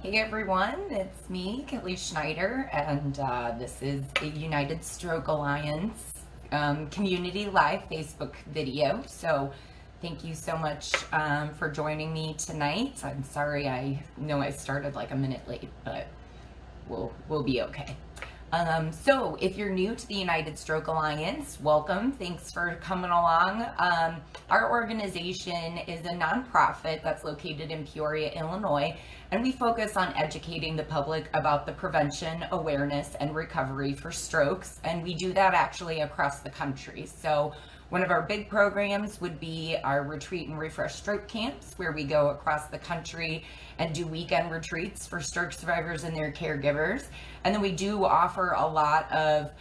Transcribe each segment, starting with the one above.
Hey everyone, it's me, Kelly Schneider, and this is a United Stroke Alliance Community Live Facebook video. So thank you so much for joining me tonight. I'm sorry, I know I started like a minute late, but we'll be okay. So if you're new to the United Stroke Alliance, welcome. Thanks for coming along. Our organization is a nonprofit that's located in Peoria, Illinois, and we focus on educating the public about the prevention, awareness, and recovery for strokes. And we do that actually across the country. So one of our big programs would be our retreat and refresh stroke camps, where we go across the country and do weekend retreats for stroke survivors and their caregivers. And then we do offer a lot of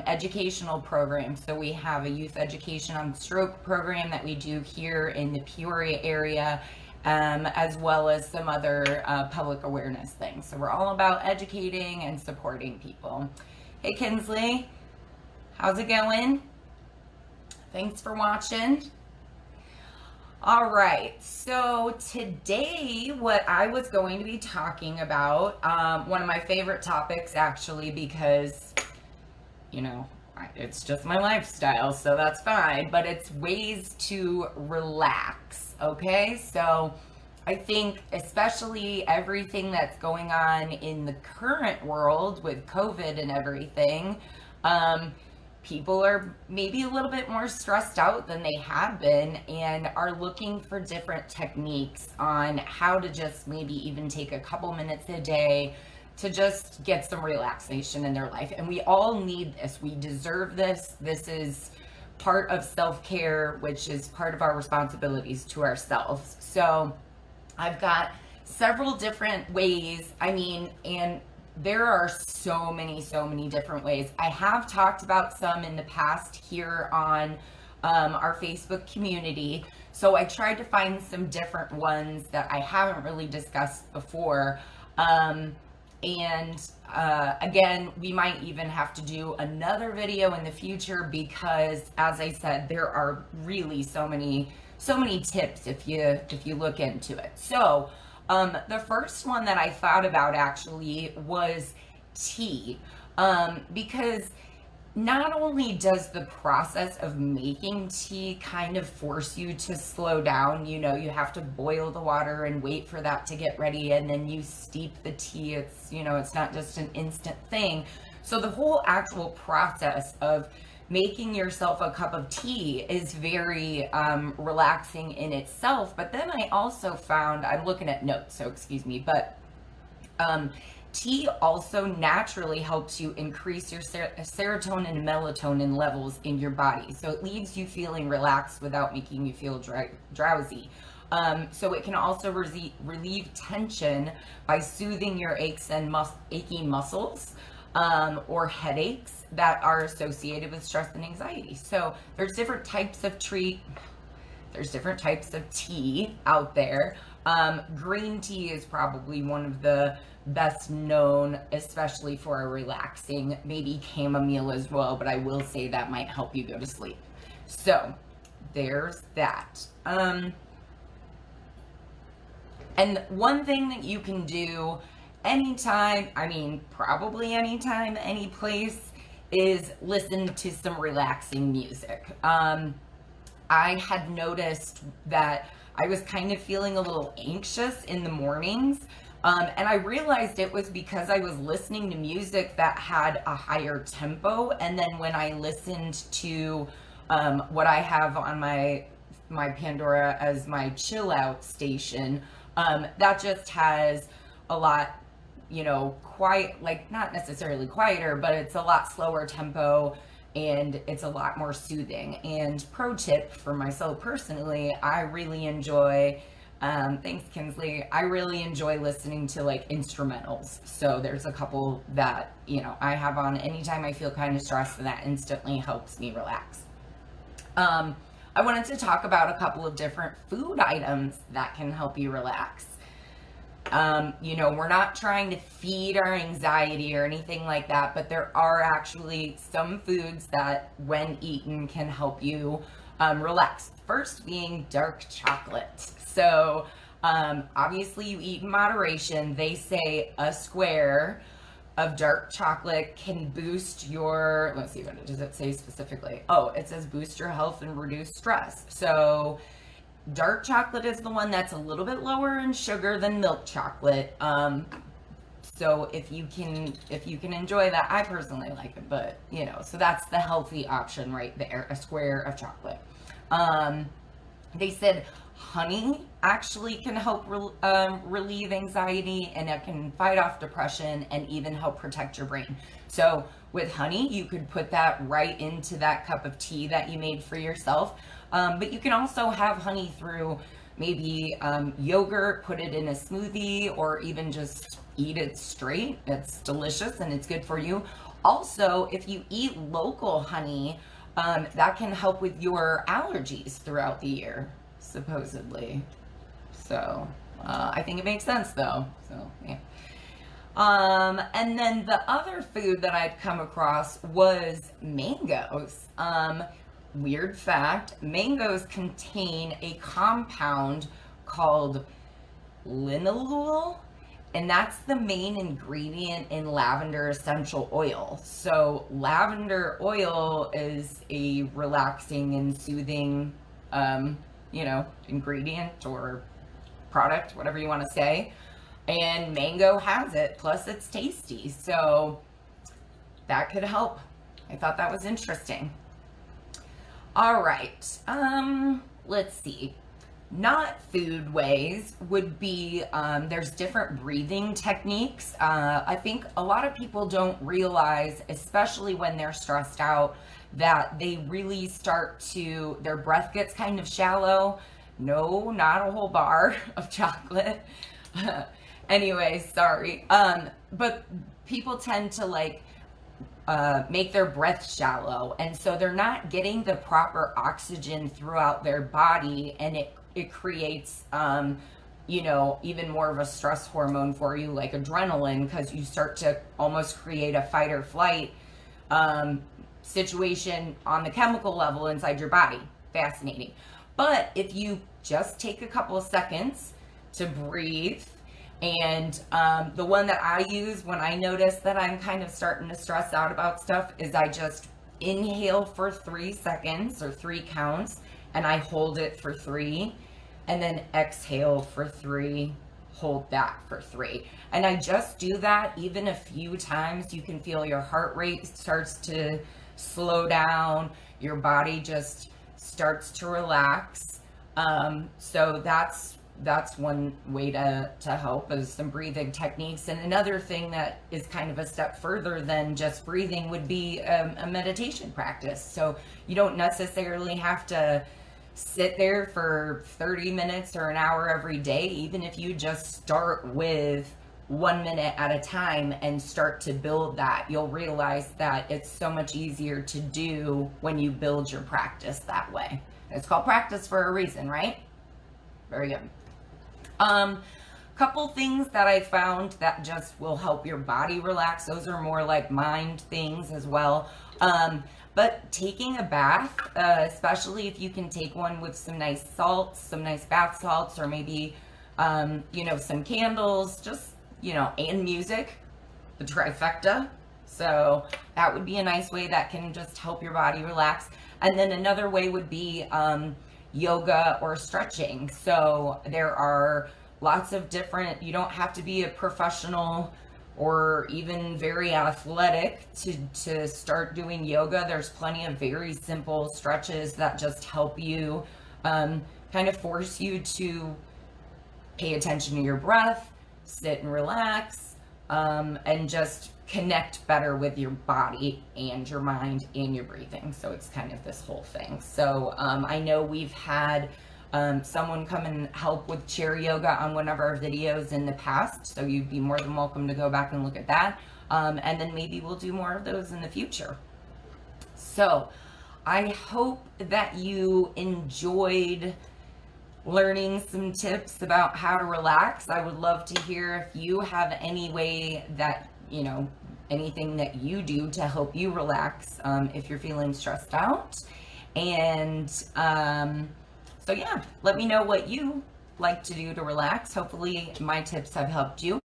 educational programs. So we have a youth education on stroke program that we do here in the Peoria area, as well as some other public awareness things. So we're all about educating and supporting people. Hey Kinsley, how's it going? Thanks for watching. All right, so today what I was going to be talking about, one of my favorite topics actually, because, you know, it's just my lifestyle, so that's fine, but it's ways to relax, okay? So I think especially everything that's going on in the current world with COVID and everything, people are maybe a little bit more stressed out than they have been and are looking for different techniques on how to just maybe even take a couple minutes a day to just get some relaxation in their life. And we all need this. We deserve this. This is part of self-care, which is part of our responsibilities to ourselves. So I've got several different ways. And there are so many different ways. I have talked about some in the past here on our Facebook community. So I tried to find some different ones that I haven't really discussed before. Again, we might even have to do another video in the future because, as I said, there are really so many tips if you look into it. So the first one that I thought about actually was tea, because not only does the process of making tea kind of force you to slow down, you know, you have to boil the water and wait for that to get ready, and then you steep the tea. It's, you know, it's not just an instant thing. So the whole actual process of making yourself a cup of tea is very relaxing in itself. But then I also found, I'm looking at notes, so excuse me, but tea also naturally helps you increase your serotonin and melatonin levels in your body. So it leaves you feeling relaxed without making you feel drowsy. So it can also relieve tension by soothing your aches and achy muscles, or headaches that are associated with stress and anxiety. So there's different types of tea out there. Green tea is probably one of the best known, especially for a relaxing, maybe chamomile as well, but I will say that might help you go to sleep. So there's that. And one thing that you can do anytime, probably anytime, any place, is listen to some relaxing music. I had noticed that I was kind of feeling a little anxious in the mornings, and I realized it was because I was listening to music that had a higher tempo, and then when I listened to what I have on my Pandora as my chill out station, that just has a lot, you know, quiet, like not necessarily quieter, but it's a lot slower tempo and it's a lot more soothing. And pro tip for myself personally, I really enjoy, thanks Kinsley, I really enjoy listening to like instrumentals. So there's a couple that, you know, I have on anytime I feel kind of stressed, and that instantly helps me relax. I wanted to talk about a couple of different food items that can help you relax. You know, we're not trying to feed our anxiety or anything like that, but there are actually some foods that, when eaten, can help you relax. First being dark chocolate. So Obviously, you eat in moderation. They say a square of dark chocolate can boost your, let's see, what does it say specifically? Oh, it says boost your health and reduce stress. So dark chocolate is the one that's a little bit lower in sugar than milk chocolate. So if you can enjoy that, I personally like it, but you know, so that's the healthy option right there, a square of chocolate. They said honey actually can help relieve anxiety, and it can fight off depression and even help protect your brain. So with honey, you could put that right into that cup of tea that you made for yourself. But you can also have honey through maybe yogurt, put it in a smoothie, or even just eat it straight. It's delicious and it's good for you. Also, if you eat local honey, that can help with your allergies throughout the year, supposedly. So I think it makes sense though. So yeah. And then the other food that I'd come across was mangoes. Weird fact, mangoes contain a compound called linalool, and that's the main ingredient in lavender essential oil. So lavender oil is a relaxing and soothing, ingredient or product, whatever you want to say. And mango has it, plus it's tasty. So that could help. I thought that was interesting. All right, let's see. Not food ways would be, there's different breathing techniques. I think a lot of people don't realize, especially when they're stressed out, that they really their breath gets kind of shallow. No, not a whole bar of chocolate. Anyway, sorry. But people tend to make their breath shallow, and so they're not getting the proper oxygen throughout their body, and it creates even more of a stress hormone for you, like adrenaline, because you start to almost create a fight or flight situation on the chemical level inside your body. Fascinating. But if you just take a couple of seconds to breathe, and the one that I use when I notice that I'm kind of starting to stress out about stuff is I just inhale for 3 seconds or 3 counts, and I hold it for 3, and then exhale for 3, hold that for 3. And I just do that even a few times. You can feel your heart rate starts to slow down, your body just starts to relax. So that's one way to help, is some breathing techniques. And another thing that is kind of a step further than just breathing would be a meditation practice. So you don't necessarily have to sit there for 30 minutes or an hour every day. Even if you just start with 1 minute at a time and start to build that, you'll realize that it's so much easier to do when you build your practice that way. It's called practice for a reason, right? Very good. Couple things that I found that just will help your body relax. Those are more like mind things as well. But taking a bath, especially if you can take one with some nice salts, some nice bath salts, or maybe, some candles, and music, the trifecta. So that would be a nice way that can just help your body relax. And then another way would be, yoga or stretching. So there are lots of different, you don't have to be a professional or even very athletic to start doing yoga. There's plenty of very simple stretches that just help you kind of force you to pay attention to your breath, sit and relax, and just connect better with your body and your mind and your breathing. So it's kind of this whole thing. So I know we've had someone come and help with chair yoga on one of our videos in the past, so you'd be more than welcome to go back and look at that. And then maybe we'll do more of those in the future. So I hope that you enjoyed learning some tips about how to relax. I would love to hear if you have any way that, anything that you do to help you relax if you're feeling stressed out. And so yeah, let me know what you like to do to relax. Hopefully my tips have helped you.